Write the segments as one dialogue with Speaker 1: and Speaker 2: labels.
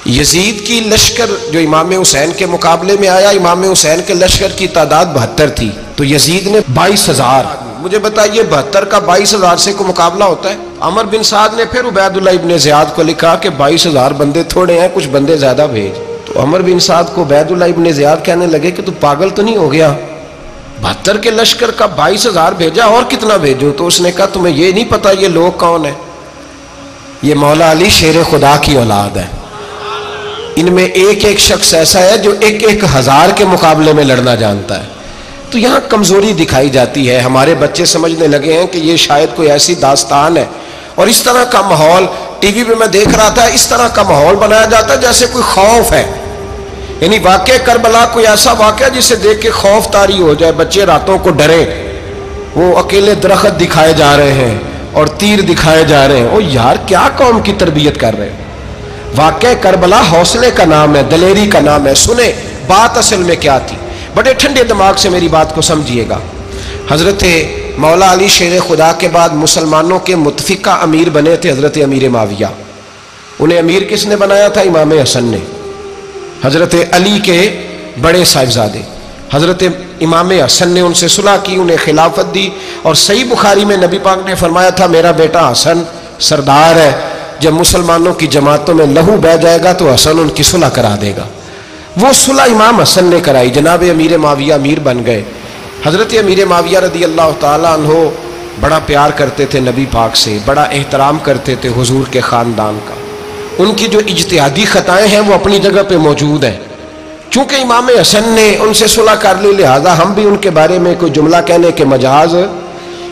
Speaker 1: یزید کی لشکر جو امام حسین کے مقابلے میں آیا، امام حسین کے لشکر کی تعداد 72 تھی، تو یزید نے 22,000. مجھے بتائیے 72 کا 22,000 سے کوئی مقابلہ ہوتا ہے؟ عمر بن سعد نے پھر عبید اللہ ابن زیاد کو لکھا کہ 22,000 بندے تھوڑے ہیں، کچھ بندے زیادہ بھیج. تو عمر بن سعد کو عبید اللہ ابن زیاد کہنے لگے کہ تو پاگل تو نہیں ہو گیا، 72 کے لشکر کا 22,000 بھیجا، اور کتنا بھیجو؟ تو اس نے کہا تمہیں یہ نہیں پتا یہ لوگ کون ہیں؟ یہ مولا علی شیر خدا کی اولاد ہے. ان میں ایک ایک شخص ایسا ہے جو 1,000 کے مقابلے میں لڑنا جانتا ہے. تو یہاں کمزوری دکھائی جاتی ہے. ہمارے بچے سمجھنے لگے ہیں کہ یہ شاید کوئی ایسی داستان ہے، اور اس طرح کا ماحول ٹی وی پہ میں دیکھ رہا تھا، اس طرح کا ماحول بنایا جاتا ہے جیسے کوئی خوف ہے. یعنی واقع کربلا کوئی ایسا واقعہ جسے دیکھ کے خوف طاری ہو جائے، بچے راتوں کو ڈرے. وہ اکیلے درخت دکھائے جا رہے ہیں اور تیر دکھائے جا رہے ہیں. او یار کیا قوم کی تربیت کر رہے ہیں؟ واقع کربلا حوصلے کا نام ہے، دلیری کا نام ہے. سنیں بات اصل میں کیا تھی، بڑے ٹھنڈے دماغ سے میری بات کو سمجھیے گا. حضرت مولا علی شیر خدا کے بعد مسلمانوں کے متفقہ امیر بنے تھے حضرت امیر معاویہ. انہیں امیر کس نے بنایا تھا؟ امام حسن نے، حضرت علی کے بڑے صاحبزادے. حضرت امام حسن نے ان سے صلح کی، انہیں خلافت دی. اور صحیح بخاری میں نبی پاک نے فرمایا تھا میرا بیٹا حسن سردار ہے، جب مسلمانوں کی جماعتوں میں لہو بہہ جائے گا تو حسن ان کی صلح کرا دے گا. وہ صلح امام حسن نے کرائی، جناب امیر معاویہ امیر بن گئے. حضرت امیر معاویہ رضی اللہ تعالیٰ عنہ بڑا پیار کرتے تھے نبی پاک سے، بڑا احترام کرتے تھے حضور کے خاندان کا. ان کی جو اجتہادی خطائیں ہیں وہ اپنی جگہ پہ موجود ہیں. چونکہ امام حسن نے ان سے صلح کر لی، لہذا ہم بھی ان کے بارے میں کوئی جملہ کہنے کے مجاز،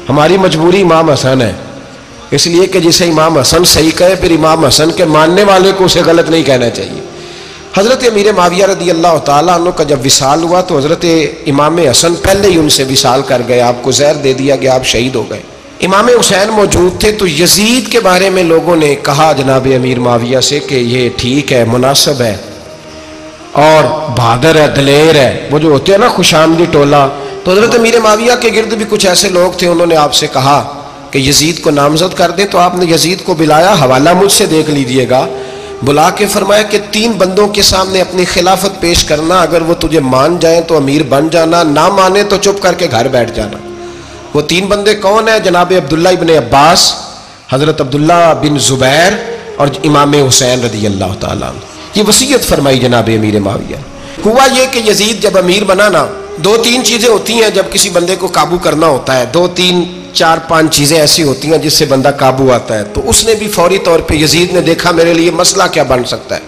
Speaker 1: ہماری مجبوری امام حسن ہے. اس لیے کہ جسے امام حسن صحیح کہے پھر امام حسن کے ماننے والے کو اسے غلط نہیں کہنا چاہیے. حضرت امیر معاویہ رضی اللہ تعالیٰ عنہ کا جب وصال ہوا تو حضرت امام حسن پہلے ہی ان سے وصال کر گئے، آپ کو زہر دے دیا گیا، آپ شہید ہو گئے. امام حسین موجود تھے. تو یزید کے بارے میں لوگوں نے کہا جناب امیر معاویہ سے کہ یہ ٹھیک ہے، مناسب ہے اور بہادر ہے، دلیر ہے، وہ جو ہوتے ہیں نا خوش آمدی ٹولہ. تو حضرت امیر معاویہ کے گرد بھی کچھ ایسے لوگ تھے، انہوں نے آپ سے کہا کہ یزید کو نامزد کر دیں. تو آپ نے یزید کو بلایا، حوالہ مجھ سے دیکھ لیجئے گا. بلا کے فرمایا کہ 3 بندوں کے سامنے اپنی خلافت پیش کرنا، اگر وہ تجھے مان جائیں تو امیر بن جانا، نہ مانے تو چپ کر کے گھر بیٹھ جانا. وہ 3 بندے کون ہیں؟ جناب عبداللہ ابن عباس، حضرت عبداللہ بن زبیر اور امام حسین رضی اللہ تعالیٰ عنہ. یہ وصیت فرمائی جناب امیر معاویہ. ہوا یہ کہ یزید جب امیر بنا نا، 2-3 چیزیں ہوتی ہیں جب کسی بندے کو قابو کرنا ہوتا ہے، 2-3-4-5 چیزیں ایسی ہوتی ہیں جس سے بندہ قابو آتا ہے. تو اس نے بھی فوری طور پہ، یزید نے دیکھا میرے لیے مسئلہ کیا بن سکتا ہے.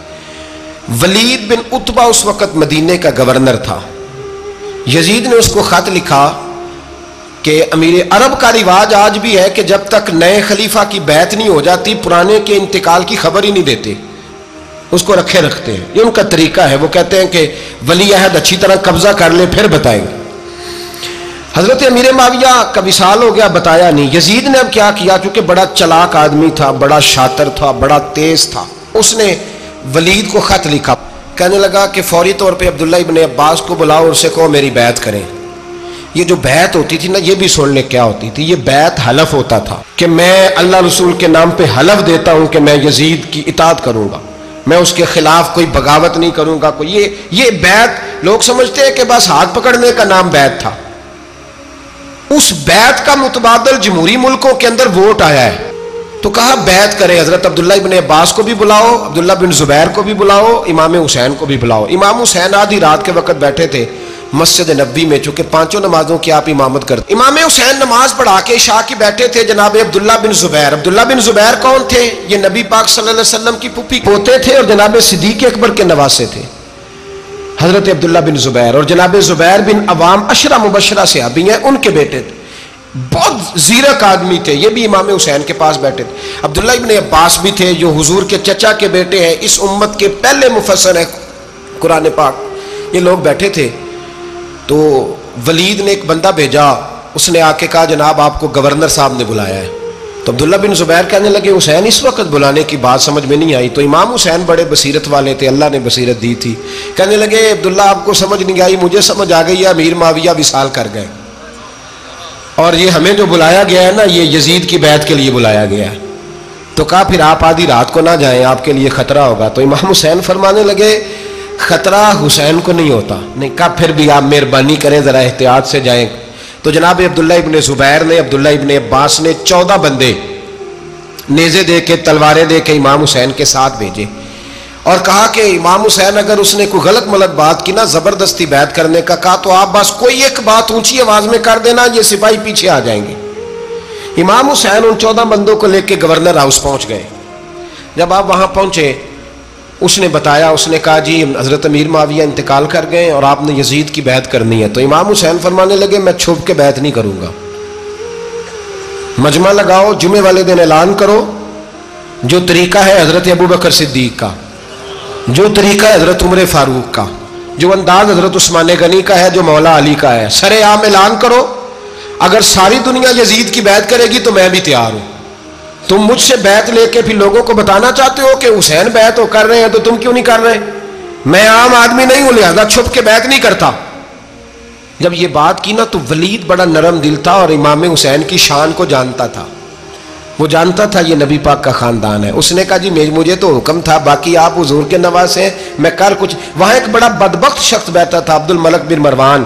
Speaker 1: ولید بن عتبہ اس وقت مدینے کا گورنر تھا. یزید نے اس کو خط لکھا کہ امیر عرب کا رواج آج بھی ہے کہ جب تک نئے خلیفہ کی بیعت نہیں ہو جاتی پرانے کے انتقال کی خبر ہی نہیں دیتے، اس کو رکھے رکھتے ہیں. یہ ان کا طریقہ ہے. وہ کہتے ہیں کہ ولی عہد اچھی طرح قبضہ کر لے پھر بتائیں گے. حضرت امیر معاویہ کا وصال ہو گیا، بتایا نہیں. یزید نے اب کیا کیا، کیونکہ بڑا چلاک آدمی تھا، بڑا شاطر تھا، بڑا تیز تھا. اس نے ولید کو خط لکھا، کہنے لگا کہ فوری طور پہ عبداللہ ابن عباس کو بلاؤ اور اسے کہو میری بیعت کریں. یہ جو بیعت ہوتی تھی نا، یہ بھی سن لے کیا ہوتی تھی. یہ بیعت حلف ہوتا تھا کہ میں اللہ رسول کے نام پہ حلف دیتا ہوں کہ میں یزید کی اطاعت کروں گا، میں اس کے خلاف کوئی بغاوت نہیں کروں گا. کوئی یہ بیعت لوگ سمجھتے ہیں کہ بس ہاتھ پکڑنے کا نام بیعت تھا. اس بیعت کا متبادل جمہوری ملکوں کے اندر ووٹ آیا ہے. تو کہا بیعت کرے. حضرت عبداللہ ابن عباس کو بھی بلاؤ، عبداللہ بن زبیر کو بھی بلاؤ، امام حسین کو بھی بلاؤ. امام حسین آدھی رات کے وقت بیٹھے تھے مسجد نبوی میں، چونکہ 5 نمازوں کی آپ امامت کرتے. امام حسین نماز پڑھا کے عشاء کی بیٹھے تھے. جناب عبداللہ بن زبیر، عبداللہ بن زبیر کون تھے؟ یہ نبی پاک صلی اللہ علیہ وسلم کی پھوپھی پوتے تھے اور جناب صدیق اکبر کے نواسے تھے. حضرت عبداللہ بن زبیر اور جناب زبیر بن عوام عشرہ مبشرہ صحابی ہیں، ان کے بیٹے تھے. بہت زیرک آدمی تھے. یہ بھی امام حسین کے پاس بیٹھے تھے. عبداللہ ابن عباس بھی تھے جو حضور کے چچا کے بیٹے ہیں، اس امت کے پہلے مفسر ہیں قرآن پاک. یہ لوگ بیٹھے تھے. تو ولید نے ایک بندہ بھیجا، اس نے آ کے کہا جناب آپ کو گورنر صاحب نے بلایا ہے. تو عبداللہ بن زبیر کہنے لگے حسین اس وقت بلانے کی بات سمجھ میں نہیں آئی. تو امام حسین بڑے بصیرت والے تھے، اللہ نے بصیرت دی تھی. کہنے لگے عبداللہ آپ کو سمجھ نہیں آئی، مجھے سمجھ آ گئی ہے، امیر معاویہ وصال کر گئے اور یہ ہمیں جو بلایا گیا ہے نا، یہ یزید کی بیعت کے لیے بلایا گیا ہے. تو کہا پھر آپ آدھی رات کو نہ جائیں، آپ کے لیے خطرہ ہوگا۔ تو امام حسین فرمانے لگے خطرہ حسین کو نہیں ہوتا۔ نہیں، کہا پھر بھی آپ مہربانی کریں ذرا احتیاط سے جائیں۔ تو جناب عبداللہ ابن زبیر نے، عبداللہ ابن عباس نے 14 بندے نیزے دے کے، تلواریں دے کے امام حسین کے ساتھ بھیجے اور کہا کہ امام حسین اگر اس نے کوئی غلط ملت بات کی نا، زبردستی بیعت کرنے کا کہا، تو آپ بس کوئی ایک بات اونچی آواز میں کر دینا، یہ سپاہی پیچھے آ جائیں گے۔ امام حسین ان 14 بندوں کو لے کے گورنر ہاؤس پہنچ گئے۔ جب آپ وہاں پہنچے، اس نے بتایا، اس نے کہا جی حضرت امیر معاویہ انتقال کر گئے اور آپ نے یزید کی بیعت کرنی ہے۔ تو امام حسین فرمانے لگے میں چھپ کے بیعت نہیں کروں گا، مجمع لگاؤ، جمعے والے دن اعلان کرو، جو طریقہ ہے حضرت ابوبکر صدیق کا، جو طریقہ ہے حضرت عمر فاروق کا، جو انداز حضرت عثمان غنی کا ہے، جو مولا علی کا ہے، سر عام اعلان کرو، اگر ساری دنیا یزید کی بیعت کرے گی تو میں بھی تیار ہوں۔ تم مجھ سے بیعت لے کے پھر لوگوں کو بتانا چاہتے ہو کہ حسین بیعت ہو کر رہے ہیں تو تم کیوں نہیں کر رہے؟ میں عام آدمی نہیں ہوں، لہذا چھپ کے بیعت نہیں کرتا۔ جب یہ بات کی نا تو ولید بڑا نرم دل تھا اور امام حسین کی شان کو جانتا تھا، وہ جانتا تھا یہ نبی پاک کا خاندان ہے۔ اس نے کہا جی مجھے تو حکم تھا، باقی آپ حضور کے نواز ہیں، میں کر کچھ۔ وہاں ایک بڑا بدبخت شخص بیٹھا تھا، عبد الملک بن مروان،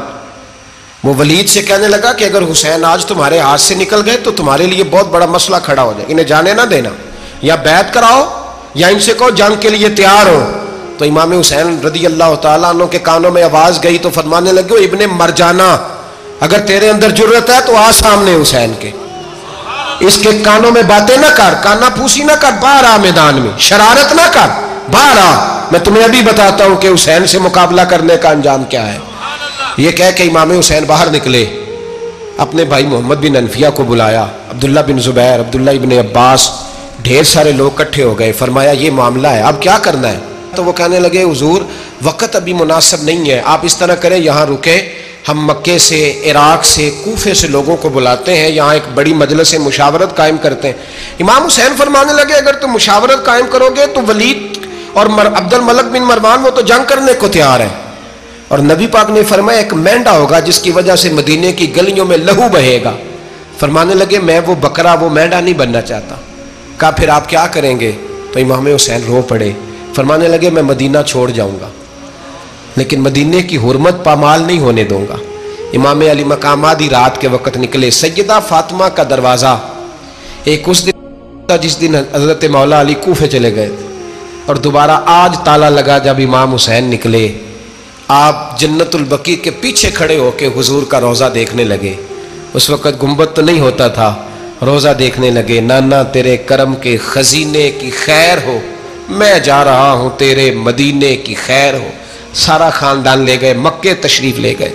Speaker 1: وہ ولید سے کہنے لگا کہ اگر حسین آج تمہارے ہاتھ سے نکل گئے تو تمہارے لیے بہت بڑا مسئلہ کھڑا ہو جائے، انہیں جانے نہ دینا، یا بیعت کراؤ یا ان سے کہو جنگ کے لیے تیار ہو۔ تو امام حسین رضی اللہ تعالیٰ عنہ کے کانوں میں آواز گئی تو فرمانے لگے ابن مرجانہ، اگر تیرے اندر جرت ہے تو آ سامنے حسین کے، اس کے کانوں میں باتیں نہ کر، کانا پھوسی نہ کر، باہر آ میدان میں، شرارت نہ کر، باہر آ، میں تمہیں ابھی بتاتا ہوں کہ حسین سے مقابلہ کرنے کا انجام کیا ہے۔ یہ کہہ کہ امام حسین باہر نکلے، اپنے بھائی محمد بن انفیہ کو بلایا، عبداللہ بن زبیر، عبداللہ ابن عباس، ڈھیر سارے لوگ اکٹھے ہو گئے۔ فرمایا یہ معاملہ ہے، اب کیا کرنا ہے؟ تو وہ کہنے لگے حضور وقت ابھی مناسب نہیں ہے، آپ اس طرح کریں یہاں رکیں، ہم مکے سے، عراق سے، کوفے سے لوگوں کو بلاتے ہیں، یہاں ایک بڑی مجلس مشاورت قائم کرتے ہیں۔ امام حسین فرمانے لگے اگر تم مشاورت قائم کرو گے تو ولید اور عبد الملک بن مروان وہ تو جنگ کرنے کو تیار ہیں، اور نبی پاک نے فرمایا ایک مینڈا ہوگا جس کی وجہ سے مدینے کی گلیوں میں لہو بہے گا۔ فرمانے لگے میں وہ بکرا، وہ مینڈا نہیں بننا چاہتا۔ کہا پھر آپ کیا کریں گے؟ تو امام حسین رو پڑے، فرمانے لگے میں مدینہ چھوڑ جاؤں گا لیکن مدینے کی حرمت پامال نہیں ہونے دوں گا۔ امام علی مقام آدھی رات کے وقت نکلے، سیدہ فاطمہ کا دروازہ ایک اس دن تھا جس دن حضرت مولا علی کوفے چلے گئے تھے، اور دوبارہ آج تالا لگا جب امام حسین نکلے۔ آپ جنت البقیع کے پیچھے کھڑے ہو کے حضور کا روضہ دیکھنے لگے، اس وقت گنبد تو نہیں ہوتا تھا، روضہ دیکھنے لگے۔ نانا تیرے کرم کے خزینے کی خیر ہو، میں جا رہا ہوں تیرے مدینے کی خیر ہو۔ سارا خاندان لے گئے، مکے تشریف لے گئے،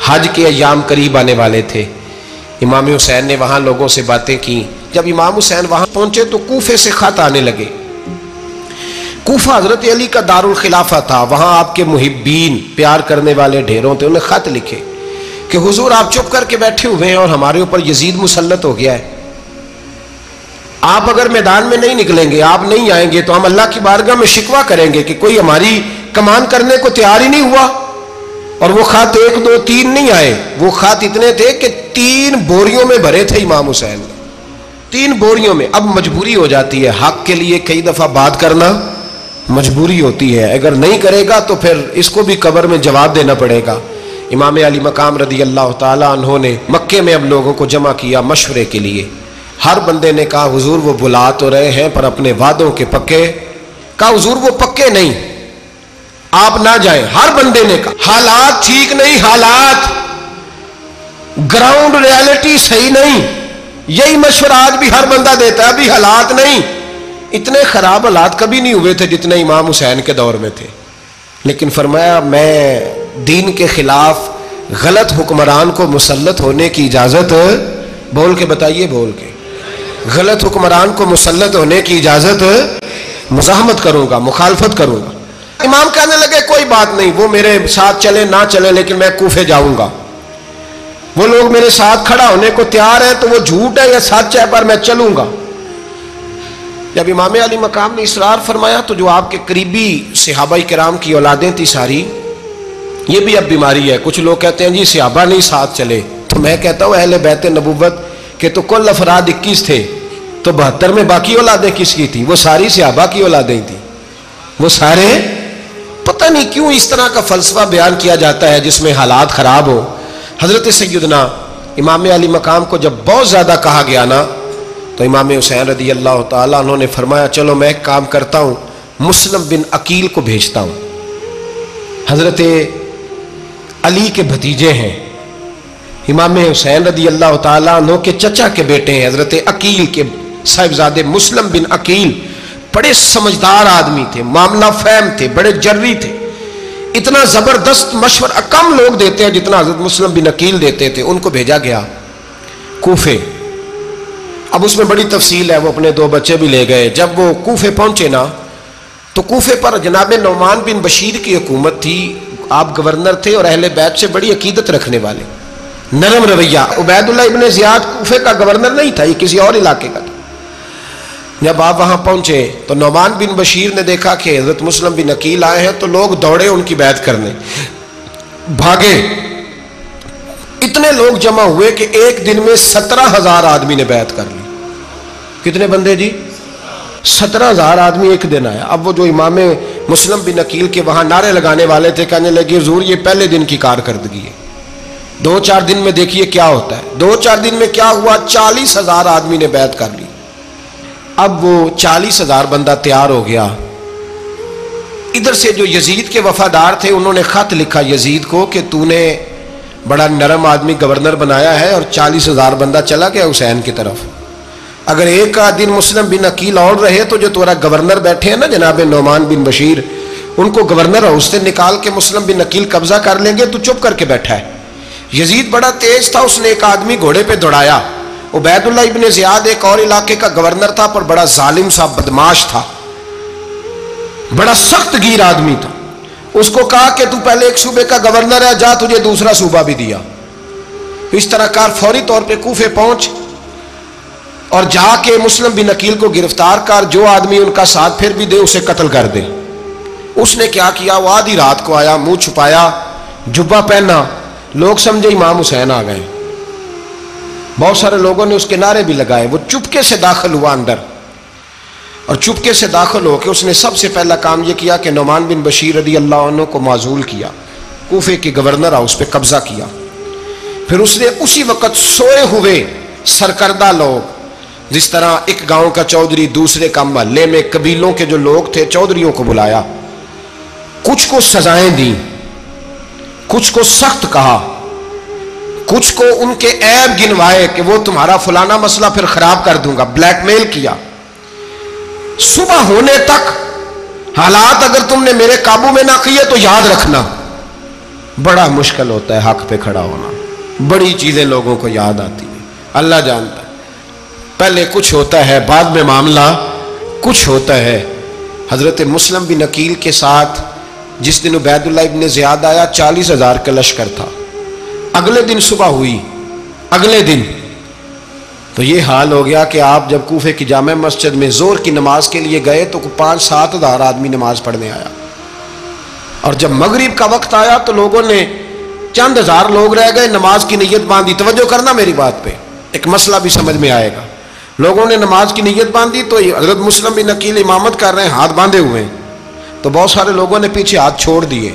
Speaker 1: حج کے ایام قریب آنے والے تھے۔ امام حسین نے وہاں لوگوں سے باتیں کی۔ جب امام حسین وہاں پہنچے تو کوفے سے خط آنے لگے۔ کوفہ حضرت علی کا دارالخلافہ تھا، وہاں آپ کے محبین، پیار کرنے والے ڈھیروں تھے، انہیں خط لکھے کہ حضور آپ چپ کر کے بیٹھے ہوئے ہیں اور ہمارے اوپر یزید مسلط ہو گیا ہے، آپ اگر میدان میں نہیں نکلیں گے، آپ نہیں آئیں گے تو ہم اللہ کی بارگاہ میں شکوہ کریں گے کہ کوئی ہماری کمان کرنے کو تیار ہی نہیں ہوا۔ اور وہ خط 1 2 3 نہیں آئے، وہ خط اتنے تھے کہ 3 بوریوں میں بھرے تھے امام حسین، 3 بوریوں میں۔ اب مجبوری ہو جاتی ہے، حق کے لیے کئی دفعہ بات کرنا مجبوری ہوتی ہے، اگر نہیں کرے گا تو پھر اس کو بھی قبر میں جواب دینا پڑے گا۔ امام علی مقام رضی اللہ تعالیٰ عنہ نے مکے میں اب لوگوں کو جمع کیا مشورے کے لیے۔ ہر بندے نے کہا حضور وہ بلا تو رہے ہیں پر اپنے وعدوں کے پکے۔ کہا حضور وہ پکے نہیں، آپ نہ جائیں۔ ہر بندے نے کہا حالات ٹھیک نہیں، حالات گراؤنڈ ریالٹی صحیح نہیں، یہی مشورہ آج بھی ہر بندہ دیتا ہے، ابھی حالات نہیں۔ اتنے خراب حالات کبھی نہیں ہوئے تھے جتنے امام حسین کے دور میں تھے، لیکن فرمایا میں دین کے خلاف غلط حکمران کو مسلط ہونے کی اجازت، بول کے بتائیے، بول کے، غلط حکمران کو مسلط ہونے کی اجازت مزاحمت کروں گا، مخالفت کروں گا۔ امام کہنے لگے کوئی بات نہیں، وہ میرے ساتھ چلے نہ چلے لیکن میں کوفے جاؤں گا، وہ لوگ میرے ساتھ کھڑا ہونے کو تیار ہے تو وہ جھوٹ ہے یا سچ ہے پر میں چلوں گا۔ جب امام علی مقام نے اصرار فرمایا تو جو آپ کے قریبی صحابہ کرام کی اولادیں تھی ساری، یہ بھی اب بیماری ہے، کچھ لوگ کہتے ہیں جی صحابہ نہیں ساتھ چلے، تو میں کہتا ہوں اہل بیت نبوت کے تو کل افراد 21 تھے، تو 72 میں باقی اولادیں کس کی تھی؟ وہ ساری صحابہ کی اولادیں تھی، وہ سارے، پتہ نہیں کیوں اس طرح کا فلسفہ بیان کیا جاتا ہے جس میں حالات خراب ہو۔ حضرت سیدنا امام علی مقام کو جب بہت زیادہ کہا گیا نا تو امام حسین رضی اللہ تعالیٰ انہوں نے فرمایا چلو میں ایک کام کرتا ہوں، مسلم بن عقیل کو بھیجتا ہوں، حضرت علی کے بھتیجے ہیں، امام حسین رضی اللہ تعالیٰ عنہ کے چچا کے بیٹے ہیں، حضرت عقیل کے صاحبزادے مسلم بن عقیل بڑے سمجھدار آدمی تھے، معاملہ فہم تھے، بڑے جری تھے، اتنا زبردست مشورہ کم لوگ دیتے ہیں جتنا حضرت مسلم بن عقیل دیتے تھے۔ ان کو بھیجا گیا کوفے۔ اب اس میں بڑی تفصیل ہے، وہ اپنے 2 بچے بھی لے گئے۔ جب وہ کوفے پہنچے نا تو کوفے پر جناب نعمان بن بشیر کی حکومت تھی، آپ گورنر تھے اور اہل بیت سے بڑی عقیدت رکھنے والے، نرم رویہ۔ عبید اللہ ابن زیاد کوفے کا گورنر نہیں تھا، یہ کسی اور علاقے کا تھا۔ جب آپ وہاں پہنچے تو نعمان بن بشیر نے دیکھا کہ حضرت مسلم بن عقیل آئے ہیں تو لوگ دوڑے ان کی بیعت کرنے، بھاگے، اتنے لوگ جمع ہوئے کہ ایک دن میں 17,000 آدمی نے بیعت کر لی۔ کتنے بندے جی؟ 17,000 آدمی ایک دن آیا۔ اب وہ جو امام مسلم بن عقیل کے وہاں نعرے لگانے والے تھے کہنے لگے حضور یہ پہلے دن کی کارکردگی ہے، 2-4 دن میں دیکھیے کیا ہوتا ہے۔ 2-4 دن میں کیا ہوا؟ 40,000 آدمی نے بیعت کر لی۔ اب وہ 40,000 بندہ تیار ہو گیا۔ ادھر سے جو یزید کے وفادار تھے انہوں نے خط لکھا یزید کو کہ تو نے بڑا نرم آدمی گورنر بنایا ہے اور 40,000 بندہ چلا گیا حسین کی طرف، اگر ایک دن مسلم بن عقیل اور رہے تو جو تمہارا گورنر بیٹھے ہیں نا جناب نعمان بن بشیر، ان کو گورنر ہاؤس سے نکال کے مسلم بن عقیل قبضہ کر لیں گے، تو چپ کر کے بیٹھا ہے۔ یزید بڑا تیز تھا، اس نے ایک آدمی گھوڑے پہ دوڑایا۔ عبید اللہ ابن زیاد ایک اور علاقے کا گورنر تھا پر بڑا ظالم سا بدماش تھا، بڑا سخت گیر آدمی تھا۔ اس کو کہا کہ تو پہلے ایک صوبے کا گورنر ہے، جا تجھے دوسرا صوبہ بھی دیا۔ اس طرح کار فوری طور پہ کوفے پہنچ اور جا کے مسلم بن عقیل کو گرفتار کر، جو آدمی ان کا ساتھ پھر بھی دے اسے قتل کر دے۔ اس نے کیا کیا؟ وہ آدھی رات کو آیا، منہ چھپایا، جبہ پہنا، لوگ سمجھے امام حسین آ گئے۔ بہت سارے لوگوں نے اس کے نعرے بھی لگائے۔ وہ چپکے سے داخل ہوا اندر، اور چپکے سے داخل ہو کے اس نے سب سے پہلا کام یہ کیا کہ نعمان بن بشیر رضی اللہ عنہ کو معزول کیا، کوفے کی گورنر ہاؤس پہ قبضہ کیا۔ پھر اس نے اسی وقت سوئے ہوئے سرکردہ لوگ، جس طرح ایک گاؤں کا چودھری دوسرے کا محلے میں قبیلوں کے جو لوگ تھے چودھریوں کو بلایا، کچھ کو سزائیں دیں، کچھ کو سخت کہا، کچھ کو ان کے عیب گنوائے کہ وہ تمہارا فلانا مسئلہ پھر خراب کر دوں گا، بلیک میل کیا۔ صبح ہونے تک حالات اگر تم نے میرے قابو میں نہ کیے تو یاد رکھنا بڑا مشکل ہوتا ہے حق پہ کھڑا ہونا، بڑی چیزیں لوگوں کو یاد آتی ہیں، اللہ جانتا ہے۔ پہلے کچھ ہوتا ہے، بعد میں معاملہ کچھ ہوتا ہے۔ حضرت مسلم بن عقیل کے ساتھ جس دن عبید اللہ ابن زیاد آیا 40,000 کا لشکر تھا۔ اگلے دن صبح ہوئی، اگلے دن تو یہ حال ہو گیا کہ آپ جب کوفے کی جامع مسجد میں زور کی نماز کے لیے گئے تو 5-7 ہزار آدمی نماز پڑھنے آیا، اور جب مغرب کا وقت آیا تو لوگوں نے چند ہزار لوگ رہ گئے، نماز کی نیت باندھی۔ توجہ کرنا میری بات پہ، ایک مسئلہ بھی سمجھ میں آئے گا۔ لوگوں نے نماز کی نیت باندھی تو حضرت مسلم بن عقیل امامت کر رہے ہیں، ہاتھ باندھے ہوئے ہیں، تو بہت سارے لوگوں نے پیچھے ہاتھ چھوڑ دیے۔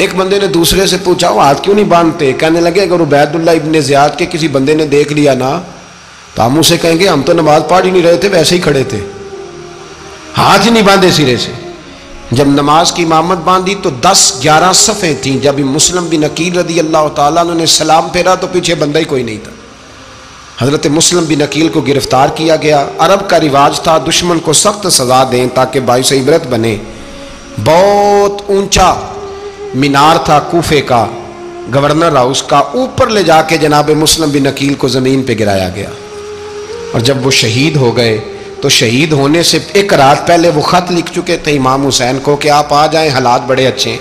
Speaker 1: ایک بندے نے دوسرے سے پوچھا وہ ہاتھ کیوں نہیں باندھتے؟ کہنے لگے اگر عبید اللہ ابن زیاد کے کسی بندے نے دیکھ لیا نا تو ہم اسے کہیں گے ہم تو نماز پڑھ ہی نہیں رہے تھے، ویسے ہی کھڑے تھے، ہاتھ ہی نہیں باندھے سرے سے۔ جب نماز کی امامت باندھی تو 10-11 صفیں تھیں۔ جب مسلم بن عقیل رضی اللہ تعالیٰ عنہ نے سلام پھیرا تو پیچھے بندہ ہی کوئی نہیں تھا۔ حضرت مسلم بن عقیل کو گرفتار کیا گیا۔ عرب کا رواج تھا دشمن کو سخت سزا دیں تاکہ باعث عبرت بنے۔ بہت اونچا مینار تھا کوفے کا، گورنر ہاؤس کا، اوپر لے جا کے جناب مسلم بن عقیل کو زمین پہ گرایا گیا۔ اور جب وہ شہید ہو گئے تو شہید ہونے سے ایک رات پہلے وہ خط لکھ چکے تھے امام حسین کو کہ آپ آ جائیں، حالات بڑے اچھے ہیں۔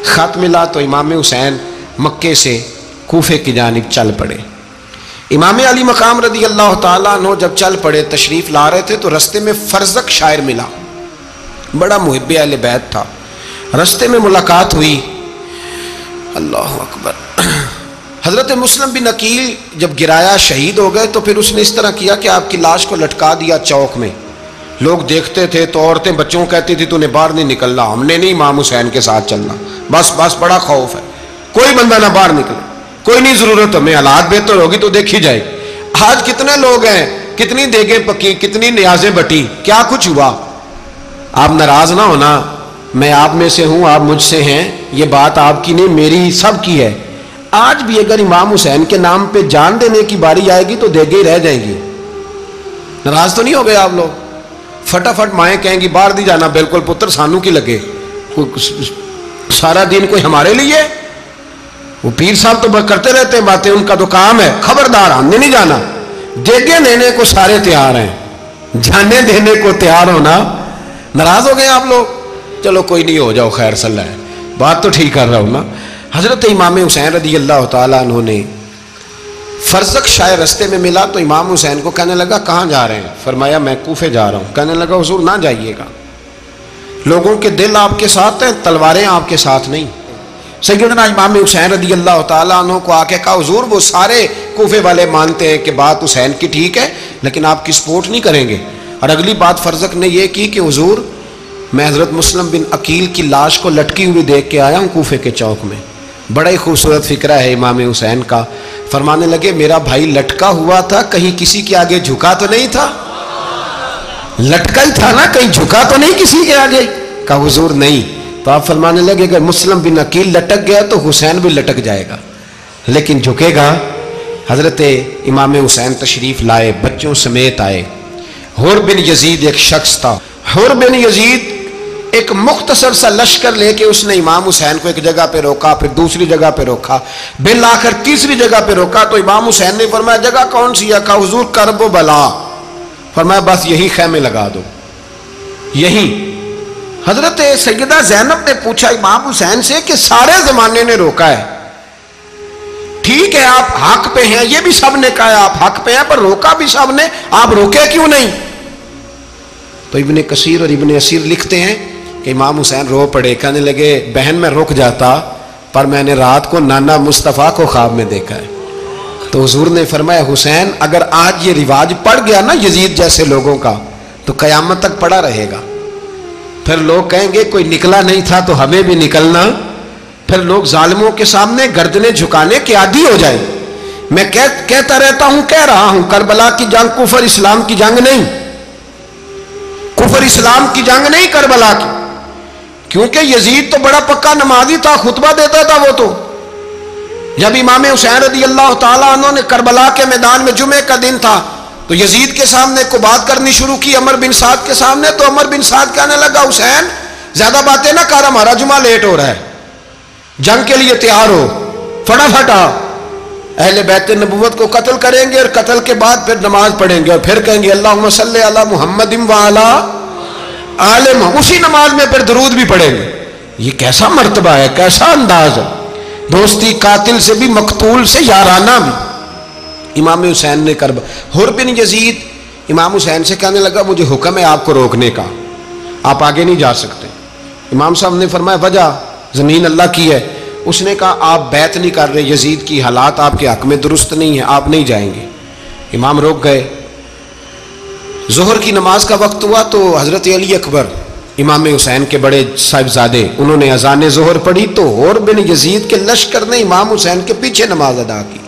Speaker 1: خط ملا تو امام حسین مکے سے کوفے کی جانب چل پڑے۔ امام علی مقام رضی اللہ تعالیٰ عنہ جب چل پڑے، تشریف لا رہے تھے تو رستے میں فرزق شاعر ملا، بڑا محب اہل بیت تھا۔ رستے میں ملاقات ہوئی، اللہ اکبر، حضرت مسلم بن عقیل جب گرایا شہید ہو گئے تو پھر اس نے اس طرح کیا کہ آپ کی لاش کو لٹکا دیا چوک میں. لوگ دیکھتے تھے تو عورتیں بچوں کہتی تھی تو نے باہر نہیں نکلنا, ہم نے نہیں امام حسین کے ساتھ چلنا, بس بڑا خوف ہے, کوئی بندہ نہ باہر نکلے, کوئی نہیں ضرورت ہمیں, حالات بہتر ہوگی تو دیکھی جائے. آج کتنے لوگ ہیں, کتنی دیگیں پکی, کتنی نیازیں بٹی, کیا کچھ ہوا. آپ ناراض نہ ہونا, میں آپ میں سے ہوں, آپ مجھ سے ہیں, یہ بات آپ کی نہیں میری سب کی ہے. آج بھی اگر امام حسین کے نام پہ جان دینے کی باری آئے گی تو دیگیں ہی رہ جائیں گی. ناراض تو نہیں ہو گئے آپ لوگ؟ فٹافٹ مائیں کہیں گی باہر نہیں جانا, بالکل پتر سانو کی لگے, سارا دن کوئی ہمارے لیے. وہ پیر صاحب تو کرتے رہتے ہیں باتیں, ان کا تو کام ہے, خبردار ہم نے نہیں جانا. دیگیں دینے کو سارے تیار ہیں, جانے دینے کو تیار ہونا. ناراض ہو گئے آپ لوگ؟ چلو کوئی نہیں, ہو جاؤ, خیر صلی اللہ ہے, بات تو ٹھیک کر رہا ہوں نا. حضرت امام حسین رضی اللہ تعالیٰ عنہ نے فرزق شاہ رستے میں ملا تو امام حسین کو کہنے لگا کہاں جا رہے ہیں؟ فرمایا میں کوفے جا رہا ہوں. کہنے لگا حضور نہ جائیے گا, لوگوں کے دل آپ کے ساتھ ہیں, تلواریں آپ کے ساتھ نہیں. سیدنا امام حسین رضی اللہ تعالیٰ عنہ کو آ کے کہا حضور وہ سارے کوفے والے مانتے ہیں کہ بات حسین کی ٹھیک ہے لیکن آپ کی سپورٹ نہیں کریں گے. اور اگلی بات فرزق نے یہ کی کہ حضور میں حضرت مسلم بن عقیل کی لاش کو لٹکی ہوئی دیکھ کے آیا ہوں کوفے کے چوک میں. بڑا ہی خوبصورت فکرہ ہے امام حسین کا. فرمانے لگے میرا بھائی لٹکا ہوا تھا, کہیں کسی کے آگے جھکا تو نہیں تھا؟ لٹکا ہی تھا نا, کہیں جھکا تو نہیں کسی کے آگے؟ کہا حضور نہیں. تو آپ فرمانے لگے اگر مسلم بن عقیل لٹک گیا تو حسین بھی لٹک جائے گا, لیکن جھکے گا. حضرت امام حسین تشریف لائے, بچوں سمیت آئے. حر بن یزید ایک شخص تھا. حر بن یزید ایک مختصر سا لشکر لے کے اس نے امام حسین کو ایک جگہ پہ روکا, پھر دوسری جگہ پہ روکا, بالآخر تیسری جگہ پہ روکا. تو امام حسین نے فرمایا جگہ کون سی ہے؟ کہا حضور کرب و بلا. فرمایا بس یہی خیمے لگا دو, یہی. حضرت سیدہ زینب نے پوچھا امام حسین سے کہ سارے زمانے نے روکا ہے, ٹھیک ہے آپ حق پہ ہیں, یہ بھی سب نے کہا آپ حق پہ ہیں, پر روکا بھی سب نے, آپ روکے کیوں نہیں؟ تو ابن کثیر اور ابن اسیر لکھتے ہیں کہ امام حسین رو پڑے, کہنے لگے بہن میں رک جاتا پر میں نے رات کو نانا مصطفیٰ کو خواب میں دیکھا ہے. تو حضور نے فرمایا حسین اگر آج یہ رواج پڑ گیا نا یزید جیسے لوگوں کا تو قیامت تک پڑا رہے گا. پھر لوگ کہیں گے کوئی نکلا نہیں تھا تو ہمیں بھی نکلنا. پھر لوگ ظالموں کے سامنے گردنیں جھکانے کے عادی ہو جائیں. میں کہتا رہتا ہوں, کہہ رہا ہوں, کربلا کی جنگ کفر اسلام کی جنگ نہیں, کفر اسلام کی جنگ نہیں کربلا کی. کیونکہ یزید تو بڑا پکا نمازی تھا, خطبہ دیتا تھا. وہ تو جب امام حسین رضی اللہ تعالیٰ عنہ نے کربلا کے میدان میں جمعے کا دن تھا تو یزید کے سامنے کو بات کرنی شروع کی, عمر بن سعد کے سامنے. تو عمر بن سعد کہنے لگا حسین زیادہ باتیں نہ کر, ہمارا جمعہ لیٹ ہو رہا ہے, جنگ کے لیے تیار ہو, فٹافٹ آ. اہل بیت نبوت کو قتل کریں گے اور قتل کے بعد پھر نماز پڑھیں گے اور پھر کہیں گے اللہم صلی علی محمد وعلی آل محمد, اسی نماز میں پھر درود بھی پڑھیں گے. یہ کیسا مرتبہ ہے, کیسا انداز ہے, دوستی قاتل سے بھی مقتول سے یارانہ بھی. امام حسین نے حر بن یزید امام حسین سے کہنے لگا مجھے حکم ہے آپ کو روکنے کا, آپ آگے نہیں جا سکتے. امام صاحب نے فرمایا وجہ زمین اللہ کی ہے. اس نے کہا آپ بیعت نہیں کر رہے, یزید کی حالات آپ کے حق میں درست نہیں ہیں, آپ نہیں جائیں گے. امام روک گئے. ظہر کی نماز کا وقت ہوا تو حضرت علی اکبر امام حسین کے بڑے صاحبزادے انہوں نے اذان ظہر پڑھی تو حر بن یزید کے لشکر نے امام حسین کے پیچھے نماز ادا کی.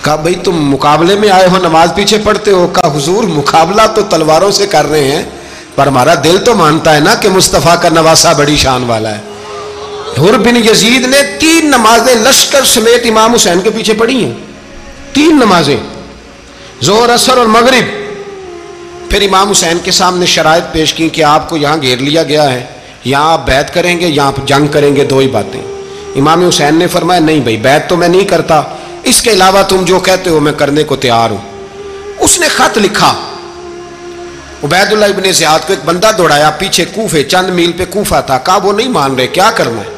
Speaker 1: کہا بھئی تم مقابلے میں آئے ہو, نماز پیچھے پڑھتے ہو؟ کہا حضور مقابلہ تو تلواروں سے کر رہے ہیں پر ہمارا دل تو مانتا ہے نا کہ مصطفیٰ کا نواسہ بڑی شان والا ہے. حر بن یزید نے 3 نمازیں لشکر سمیت امام حسین کے پیچھے پڑھی ہیں, 3 نمازیں, ظہر اثر اور مغرب. پھر امام حسین کے سامنے شرائط پیش کی کہ آپ کو یہاں گھیر لیا گیا ہے, یہاں آپ بیعت کریں گے, یہاں جنگ کریں گے, 2 ہی باتیں. امام حسین نے فرمایا نہیں بھائی بیعت تو میں نہیں کرتا, اس کے علاوہ تم جو کہتے ہو میں کرنے کو تیار ہوں. اس نے خط لکھا, عبید اللہ ابن زیاد کو ایک بندہ دوڑایا پیچھے, کوفے چند میل پہ کوفہ تھا. کہا وہ نہیں مان رہے, کیا کرنا ہے؟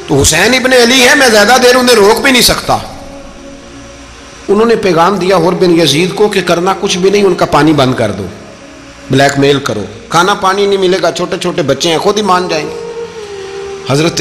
Speaker 1: تو حسین ابن علی ہے, میں زیادہ دیر انہیں روک بھی نہیں سکتا. انہوں نے پیغام دیا حر بن یزید کو کہ کرنا کچھ بھی نہیں, ان کا پانی بند کر دو, بلیک میل کرو, کھانا پانی نہیں ملے گا, چھوٹے چھوٹے بچے ہیں, خود ہی مان جائیں گے. حضرت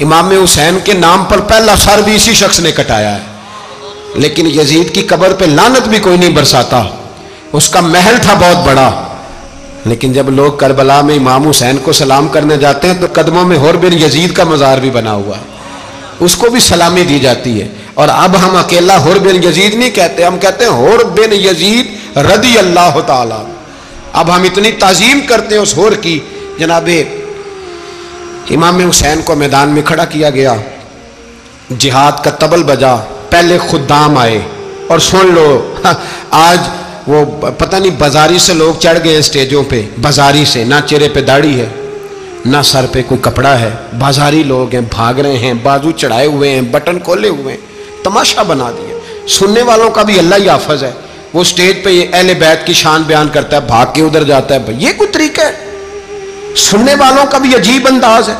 Speaker 1: امام حسین کے نام پر پہلا سر بھی اسی شخص نے کٹایا ہے، لیکن یزید کی قبر پہ لعنت بھی کوئی نہیں برساتا، اس کا محل تھا بہت بڑا، لیکن جب لوگ کربلا میں امام حسین کو سلام کرنے جاتے ہیں تو قدموں میں حر بن یزید کا مزار بھی بنا ہوا ہے، اس کو بھی سلامی دی جاتی ہے۔ اور اب ہم اکیلا حر بن یزید نہیں کہتے، ہم کہتے ہیں حر بن یزید رضی اللہ تعالیٰ۔ اب ہم اتنی تعظیم کرتے ہیں اس حر کی۔ جناب امام حسین کو میدان میں کھڑا کیا گیا، جہاد کا طبل بجا، پہلے خدام آئے، اور سن لو آج وہ پتہ نہیں بازاری سے لوگ چڑھ گئے اسٹیجوں پہ، بازاری سے، نہ چہرے پہ داڑھی ہے نہ سر پہ کوئی کپڑا ہے، بازاری لوگ ہیں، بھاگ رہے ہیں، بازو چڑھائے ہوئے ہیں، بٹن کھولے ہوئے ہیں، تماشا بنا دیا۔ سننے والوں کا بھی اللہ ہی حافظ ہے، وہ سٹیج پہ یہ اہل بیت کی شان بیان کرتا ہے، بھاگ کے ادھر جاتا ہے، یہ کوئی طریقہ ہے؟ سننے والوں کا بھی عجیب انداز ہے،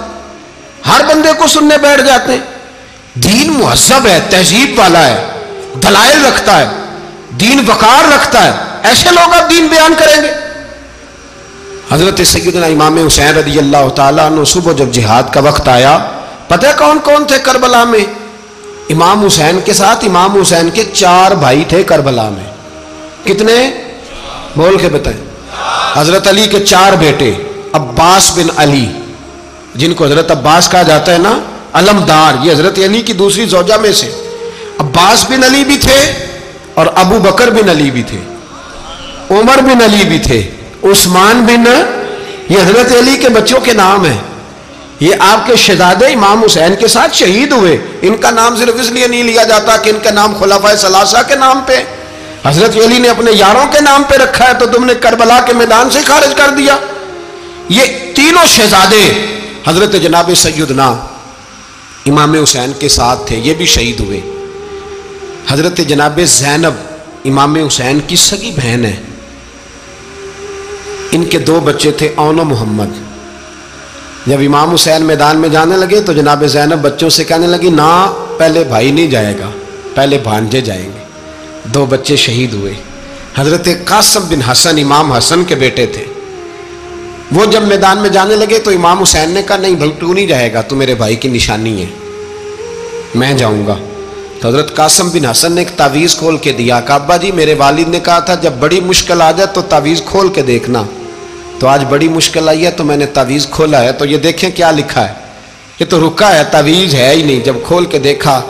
Speaker 1: ہر بندے کو سننے بیٹھ جاتے ہیں۔ دین مہذب ہے، تہذیب والا ہے، دلائل رکھتا ہے، دین وقار رکھتا ہے، ایسے لوگ اب دین بیان کریں گے؟ حضرت سیدنا امام حسین رضی اللہ تعالیٰ عنہ صبح جب جہاد کا وقت آیا، پتہ ہے کون کون تھے کربلا میں؟ امام حسین کے ساتھ امام حسین کے 4 بھائی تھے کربلا میں۔ کتنے؟ بول کے بتائیں۔ حضرت علی کے 4 بیٹے، عباس بن علی، جن کو حضرت عباس کہا جاتا ہے نا، علمدار، یہ حضرت علی کی دوسری زوجہ میں سے۔ عباس بن علی بھی تھے اور ابو بکر بن علی بھی تھے، عمر بن علی بھی تھے، عثمان بن، یہ حضرت علی کے بچوں کے نام ہیں۔ یہ آپ کے شہزادے امام حسین کے ساتھ شہید ہوئے، ان کا نام صرف اس لیے نہیں لیا جاتا کہ ان کا نام خلفائے ثلاثہ کے نام پہ، حضرت علی نے اپنے یاروں کے نام پہ رکھا ہے تو تم نے کربلا کے میدان سے خارج کر دیا۔ یہ تینوں شہزادے حضرت جناب سیدنا امام حسین کے ساتھ تھے، یہ بھی شہید ہوئے۔ حضرت جناب زینب امام حسین کی سگی بہن ہے، ان کے 2 بچے تھے، اون و محمد۔ جب امام حسین میدان میں جانے لگے تو جناب زینب بچوں سے کہنے لگی، نہ پہلے بھائی نہیں جائے گا، پہلے بھانجے جائیں گے۔ 2 بچے شہید ہوئے۔ حضرت قاسم بن حسن امام حسن کے بیٹے تھے، وہ جب میدان میں جانے لگے تو امام حسین نے کہا، نہیں بھائی تو نہیں جائے گا، تو میرے بھائی کی نشانی ہے، میں جاؤں گا۔ تو حضرت قاسم بن حسن نے ایک تعویذ کھول کے دیا، کہ ابا جی میرے والد نے کہا تھا جب بڑی مشکل آ جائے تو تعویذ کھول کے دیکھنا، تو آج بڑی مشکل آئی ہے تو میں نے تعویذ کھولا ہے، تو یہ دیکھیں کیا لکھا ہے، یہ تو رکا ہے، تعویذ ہے ہی نہیں۔ جب کھول کے دیکھا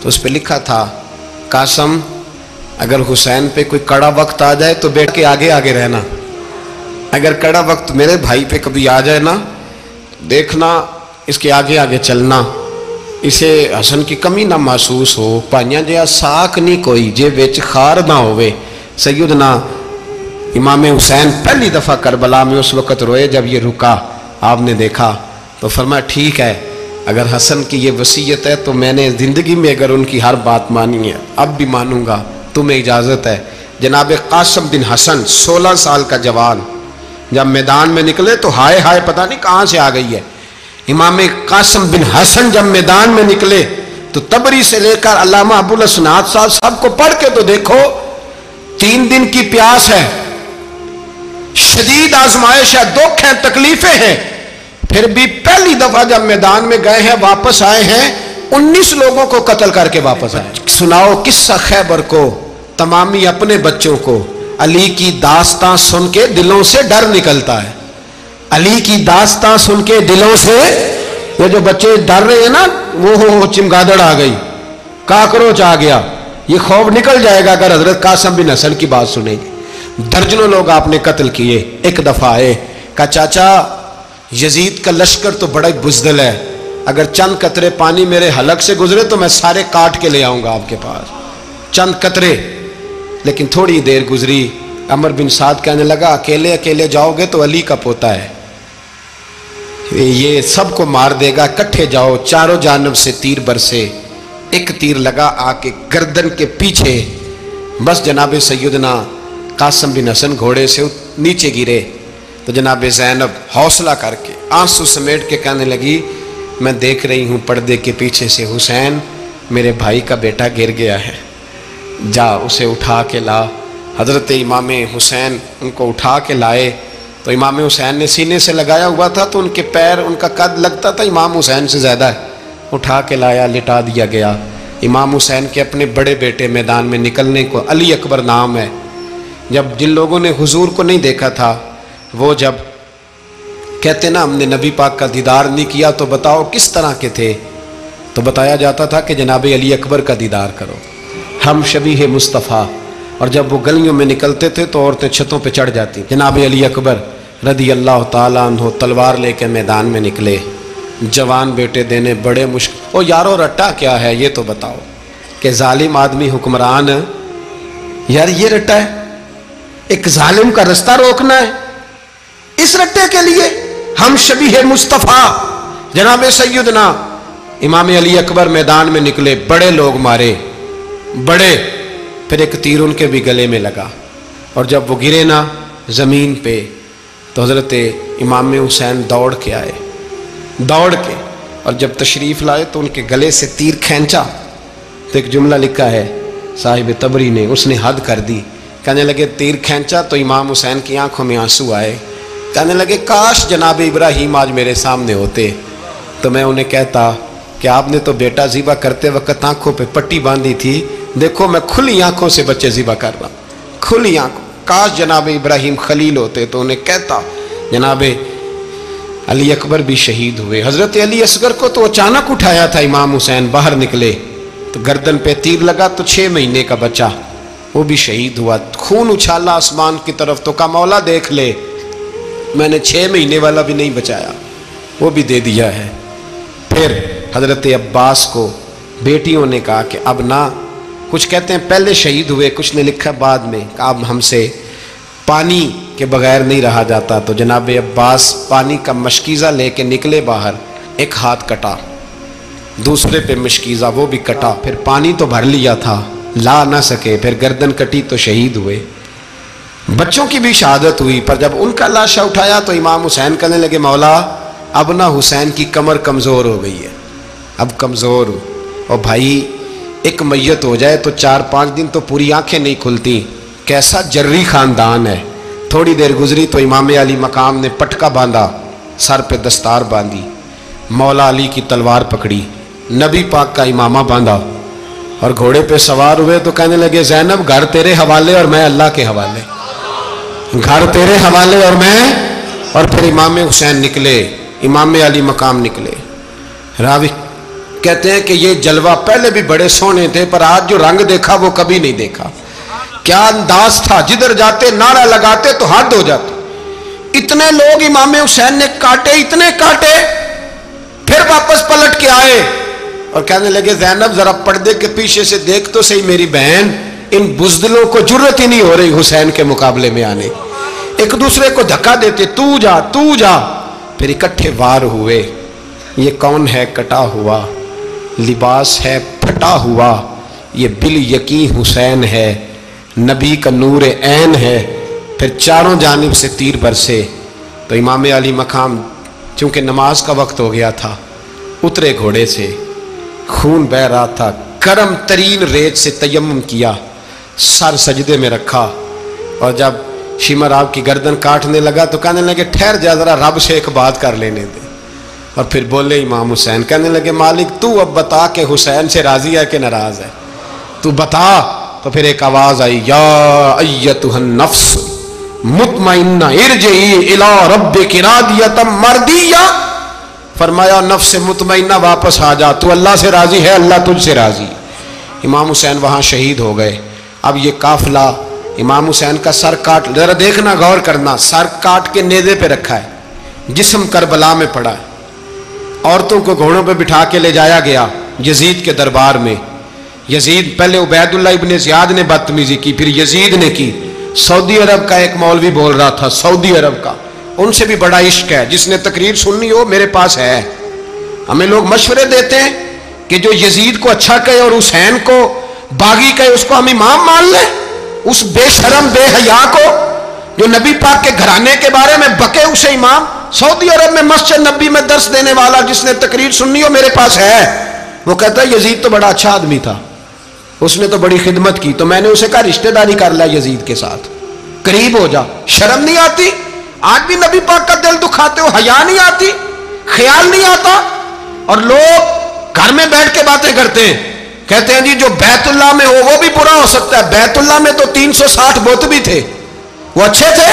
Speaker 1: تو اس پہ لکھا تھا، قاسم اگر حسین پہ کوئی کڑا وقت آ جائے تو بیٹھ کے آگے آگے رہنا، اگر کڑا وقت میرے بھائی پہ کبھی آ جائے نا، دیکھنا اس کے آگے آگے چلنا، اسے حسن کی کمی نہ محسوس ہو، پائیاں جیا ساک نہیں کوئی جے وچ خار نہ ہوئے۔ سیدنا امام حسین پہلی دفعہ کربلا میں اس وقت روئے جب یہ رکا، آپ نے دیکھا تو فرمایا ٹھیک ہے، اگر حسن کی یہ وصیت ہے تو میں نے زندگی میں اگر ان کی ہر بات مانی ہے اب بھی مانوں گا، تمہیں اجازت ہے۔ جناب قاسم بن حسن 16 سال کا جوان جب میدان میں نکلے تو ہائے ہائے پتہ نہیں کہاں سے آ گئی ہے۔ امام قاسم بن حسن جب میدان میں نکلے تو تبری سے لے کر علامہ ابو الاسناد صاحب سب کو پڑھ کے تو دیکھو، 3 دن کی پیاس ہے، شدید آزمائش ہے، دکھ ہیں، تکلیفیں ہیں، پھر بھی پہلی دفعہ جب میدان میں گئے ہیں واپس آئے ہیں 19 لوگوں کو قتل کر کے واپس آئے۔ سناؤ قصہ خیبر کو، تمامی اپنے بچوں کو، علی کی داستان سن کے دلوں سے ڈر نکلتا ہے، علی کی داستان سن کے دلوں سے، یہ جو بچے ڈر رہے ہیں نا، وہ چمگادڑ آ گئی، کاکروچ آ گیا، یہ خوف نکل جائے گا اگر حضرت قاسم بن حسن کی بات سنیں گے۔ درجنوں لوگ آپ نے قتل کیے۔ ایک دفعہ آئے، کہا چاچا یزید کا لشکر تو بڑا بزدل ہے، اگر چند قطرے پانی میرے حلق سے گزرے تو میں سارے کاٹ کے لے آؤں گا آپ کے پاس، چند قطرے۔ لیکن تھوڑی دیر گزری، عمر بن سعد کہنے لگا اکیلے اکیلے جاؤ گے تو علی کا پوتا ہے، یہ سب کو مار دے گا، کٹھے جاؤ۔ چاروں جانب سے تیر برسے، ایک تیر لگا آ کے گردن کے پیچھے، بس جناب سیدنا قاسم بن حسن گھوڑے سے نیچے گرے تو جناب زینب حوصلہ کر کے آنسو سمیٹ کے کہنے لگی، میں دیکھ رہی ہوں پردے کے پیچھے سے حسین میرے بھائی کا بیٹا گر گیا ہے، جا اسے اٹھا کے لا۔ حضرت امام حسین ان کو اٹھا کے لائے، تو امام حسین نے سینے سے لگایا ہوا تھا تو ان کے پیر، ان کا قد لگتا تھا امام حسین سے زیادہ ہے، اٹھا کے لایا، لٹا دیا گیا۔ امام حسین کے اپنے بڑے بیٹے میدان میں نکلنے کو، علی اکبر نام ہے، جب جن لوگوں نے حضور کو نہیں دیکھا تھا وہ جب کہتے نا ہم نے نبی پاک کا دیدار نہیں کیا تو بتاؤ کس طرح کے تھے، تو بتایا جاتا تھا کہ جناب علی اکبر کا دیدار کرو، ہم شبیہ مصطفیٰ۔ اور جب وہ گلیوں میں نکلتے تھے تو عورتیں چھتوں پہ چڑھ جاتی۔ جناب علی اکبر رضی اللہ تعالیٰ عنہ تلوار لے کے میدان میں نکلے، جوان بیٹے دینے بڑے مشکل۔ او یارو رٹا کیا ہے یہ تو بتاؤ، کہ ظالم آدمی حکمران، یار یہ رٹا ہے، ایک ظالم کا رستہ روکنا ہے، اس رٹے کے لیے ہم شبیہ مصطفیٰ جناب سیدنا امام علی اکبر میدان میں نکلے، بڑے لوگ مارے، بڑے، پھر ایک تیر ان کے بھی گلے میں لگا، اور جب وہ گرے نا زمین پہ تو حضرت امام حسین دوڑ کے آئے، دوڑ کے، اور جب تشریف لائے تو ان کے گلے سے تیر کھینچا تو ایک جملہ لکھا ہے صاحب تبری نے، اس نے حد کر دی، کہنے لگے تیر کھینچا تو امام حسین کی آنکھوں میں آنسو آئے، کہنے لگے کاش جناب ابراہیم آج میرے سامنے ہوتے تو میں انہیں کہتا کہ آپ نے تو بیٹا ذبح کرتے وقت آنکھوں پہ پٹی باندھی تھی، دیکھو میں کھلی آنکھوں سے بچے ذبح کر رہا ہوں، کھلی آنکھوں، کاش جناب ابراہیم خلیل ہوتے تو انہیں کہتا۔ جناب علی اکبر بھی شہید ہوئے۔ حضرت علی اصغر کو تو اچانک اٹھایا تھا امام حسین، باہر نکلے تو گردن پہ تیر لگا تو 6 مہینے کا بچہ وہ بھی شہید ہوا، خون اچھالا آسمان کی طرف تو کہا مولا دیکھ لے میں نے 6 مہینے والا بھی نہیں بچایا، وہ بھی دے دیا ہے۔ پھر حضرت عباس کو بیٹیوں نے کہا کہ اب نہ، کچھ کہتے ہیں پہلے شہید ہوئے، کچھ نے لکھا بعد میں، کہ اب ہم سے پانی کے بغیر نہیں رہا جاتا، تو جناب عباس پانی کا مشکیزہ لے کے نکلے باہر، ایک ہاتھ کٹا، دوسرے پہ مشکیزہ وہ بھی کٹا، پھر پانی تو بھر لیا تھا لا نہ سکے، پھر گردن کٹی تو شہید ہوئے۔ بچوں کی بھی شہادت ہوئی، پر جب ان کا لاشا اٹھایا تو امام حسین کہنے لگے مولا اب نہ حسین کی کمر کمزور ہو گئی ہے، اب کمزور ہو، اور بھائی ایک میت ہو جائے تو 4-5 دن تو پوری آنکھیں نہیں کھلتی، کیسا جری خاندان ہے۔ تھوڑی دیر گزری تو امام علی مقام نے پٹکا باندھا، سر پہ دستار باندھی، مولا علی کی تلوار پکڑی، نبی پاک کا امامہ باندھا اور گھوڑے پہ سوار ہوئے تو کہنے لگے زینب گھر تیرے حوالے اور میں اللہ کے حوالے، گھر تیرے حوالے اور میں، اور پھر امام حسین نکلے، امام علی مقام نکلے۔ راوی کہتے ہیں کہ یہ جلوہ پہلے بھی بڑے سونے تھے پر آج جو رنگ دیکھا وہ کبھی نہیں دیکھا، کیا انداز تھا، جدھر جاتے نعرہ لگاتے تو حد ہو جاتے، اتنے لوگ امام حسین نے کاٹے، اتنے کاٹے، پھر واپس پلٹ کے آئے اور کہنے لگے زینب ذرا پردے کے پیچھے سے دیکھ تو صحیح میری بہن، ان بزدلوں کو جرت ہی نہیں ہو رہی حسین کے مقابلے میں آنے، ایک دوسرے کو دھکا دیتے، تو جا تو جا، پھر اکٹھے وار ہوئے۔ یہ کون ہے کٹا ہوا، لباس ہے پھٹا ہوا، یہ بال یقین حسین ہے، نبی کا نور عین ہے۔ پھر چاروں جانب سے تیر برسے تو امام علی مقام چونکہ نماز کا وقت ہو گیا تھا، اترے گھوڑے سے، خون بہ رہا تھا، گرم ترین ریت سے تیمم کیا، سر سجدے میں رکھا، اور جب شمر آپ کی گردن کاٹنے لگا تو کہنے لگے ٹھہر جا ذرا رب سے ایک بات کر لینے دے، اور پھر بولے امام حسین، کہنے لگے مالک تو اب بتا کہ حسین سے راضی ہے کہ ناراض ہے، تو بتا۔ تو پھر ایک آواز آئی، یا ایتھا النفس مطمئنہ ارجعی الی ربک راضیۃ مرضیہ، فرمایا نفس مطمئنہ واپس آ جا، تو اللہ سے راضی ہے، اللہ تجھ سے راضی۔ امام حسین وہاں شہید ہو گئے۔ اب یہ قافلہ امام حسین کا سر کاٹ، ذرا دیکھنا غور کرنا، سر کاٹ کے نیزے پہ رکھا ہے، جسم کربلا میں پڑا ہے، عورتوں کو گھوڑوں پہ بٹھا کے لے جایا گیا یزید کے دربار میں۔ یزید پہلے عبید اللہ ابن زیاد نے بدتمیزی کی، پھر یزید نے کی۔ سعودی عرب کا ایک مولوی بول رہا تھا، سعودی عرب کا، ان سے بھی بڑا عشق ہے، جس نے تقریر سننی ہو میرے پاس ہے۔ ہمیں لوگ مشورے دیتے ہیں کہ جو یزید کو اچھا کہے اور حسین کو باغی کہے اس کو ہم امام مان لیں، اس بے شرم بے حیا کو جو نبی پاک کے گھرانے کے بارے میں بکے اسے امام۔ سعودی عرب میں مسجد نبی میں درس دینے والا جس نے تقریر سننی ہو میرے پاس ہے، وہ کہتا ہے یزید تو بڑا اچھا آدمی تھا، اس نے تو بڑی خدمت کی، تو میں نے اسے کہا رشتہ داری کر لیا یزید کے ساتھ، قریب ہو جا، شرم نہیں آتی؟ آج بھی نبی پاک کا دل دکھاتے ہو، حیا نہیں آتی، خیال نہیں آتا، اور لوگ گھر میں بیٹھ کے باتیں کرتے ہیں، کہتے ہیں جی جو بیت اللہ میں ہو وہ بھی برا ہو سکتا ہے۔ بیت اللہ میں تو 360 بت بھی تھے، وہ اچھے تھے۔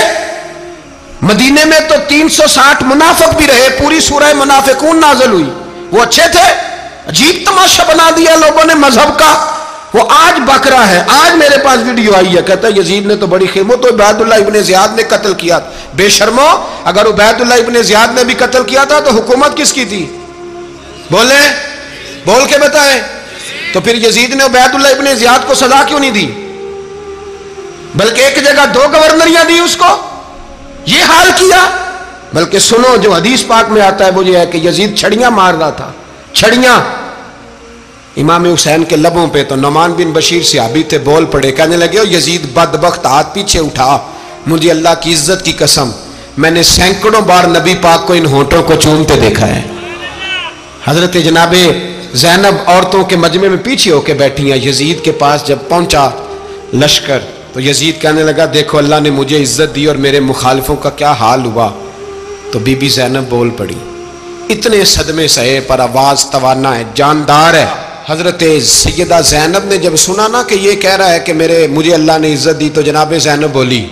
Speaker 1: مدینے میں تو 360 منافق بھی رہے، پوری سورہ منافقون نازل ہوئی، وہ اچھے تھے۔ عجیب تماشا بنا دیا لوگوں نے مذہب کا۔ وہ آج بک رہا ہے، آج میرے پاس ویڈیو آئی ہے، کہتا ہے یزید نے تو بڑی خیمت، تو عبید اللہ ابن زیاد نے قتل کیا۔ بے شرمو، اگر عبید اللہ ابن زیاد نے بھی قتل کیا تھا تو حکومت کس کی تھی؟ بولیں، بول کے بتائیں۔ تو پھر یزید نے عبید اللہ ابن زیاد کو سزا کیوں نہیں دی، بلکہ ایک جگہ 2 گورنریاں دی اس کو، یہ حال کیا؟ بلکہ سنو جو حدیث پاک میں آتا ہے وہ یہ ہے کہ یزید چھڑیاں مار رہا تھا، چھڑیاں امام حسین کے لبوں پہ۔ تو نعمان بن بشیر صحابی تھے، بول پڑے، کہنے لگے او یزید بدبخت، ہاتھ پیچھے اٹھا، مجھے اللہ کی عزت کی قسم میں نے سینکڑوں بار نبی پاک کو ان ہونٹوں کو چومتے دیکھا ہے۔ حضرت جناب زینب عورتوں کے مجمع میں پیچھے ہو کے بیٹھی ہیں، یزید کے پاس جب پہنچا لشکر تو یزید کہنے لگا دیکھو اللہ نے مجھے عزت دی اور میرے مخالفوں کا کیا حال ہوا۔ تو بی بی زینب بول پڑی، اتنے صدمے سہے پر آواز توانا ہے، جاندار ہے۔ حضرت سیدہ زینب نے جب سنا نا کہ یہ کہہ رہا ہے کہ مجھے اللہ نے عزت دی، تو جناب زینب بولی،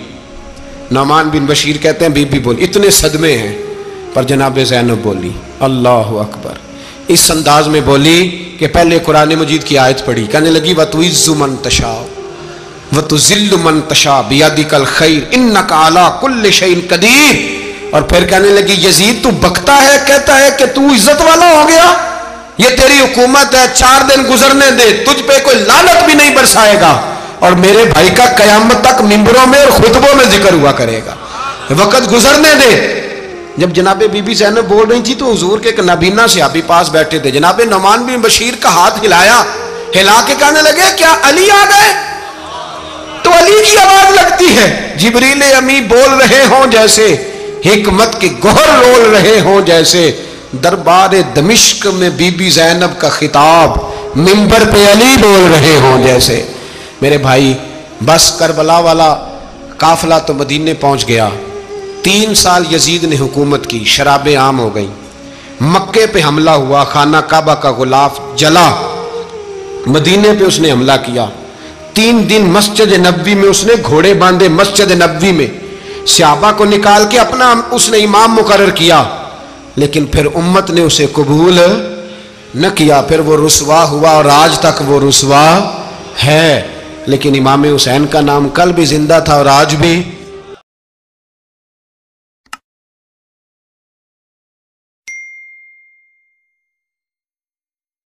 Speaker 1: نعمان بن بشیر کہتے ہیں بی بی بولی، اتنے صدمے ہیں پر جناب زینب بولی اللہ اکبر، اس انداز میں بولی کہ پہلے قرآن مجید کی آیت پڑھی، کہنے لگی وَتُعِزُّ مَن تَشَاءُ وَتُذِلُّ مَن تَشَاءُ بِيَدِكَ الْخَيْرُ إِنَّكَ عَلَىٰ كُلِّ شَيْءٍ قَدِيرٌ۔ اور پھر کہنے لگی یزید تو بکتا ہے، کہتا ہے کہ تو عزت والا ہو گیا، یہ تیری حکومت ہے، 4 دن گزرنے دے، تجھ پہ کوئی لعنت بھی نہیں برسائے گا، اور میرے بھائی کا قیامت تک ممبروں میں اور خطبوں میں ذکر ہوا کرے گا، وقت گزرنے دے۔ جب جناب بی بی زینب بول رہی تھی تو حضور کے ایک نابینا صحابی پاس بیٹھے تھے، جناب نعمان بن بشیر کا ہاتھ ہلایا، ہلا کے کہنے لگے کیا علی آ گئے؟ تو علی کی آواز لگتی ہے، جبریل امی بول رہے ہوں جیسے، حکمت کے گوہر رول رہے ہوں جیسے، دربار دمشق میں بی بی زینب کا خطاب، منبر پہ علی بول رہے ہوں جیسے۔ میرے بھائی بس کربلا والا قافلہ تو مدینے پہنچ گیا، 3 سال یزید نے حکومت کی، شرابیں عام ہو گئیں، مکے پہ حملہ ہوا، خانہ کعبہ کا غلاف جلا، مدینے پہ اس نے حملہ کیا، 3 دن مسجد نبوی میں اس نے گھوڑے باندھے، مسجد نبوی میں صحابہ کو نکال کے اپنا اس نے امام مقرر کیا، لیکن پھر امت نے اسے قبول نہ کیا، پھر وہ رسوا ہوا اور آج تک وہ رسوا ہے۔ لیکن امام حسین کا نام کل بھی زندہ تھا اور آج بھی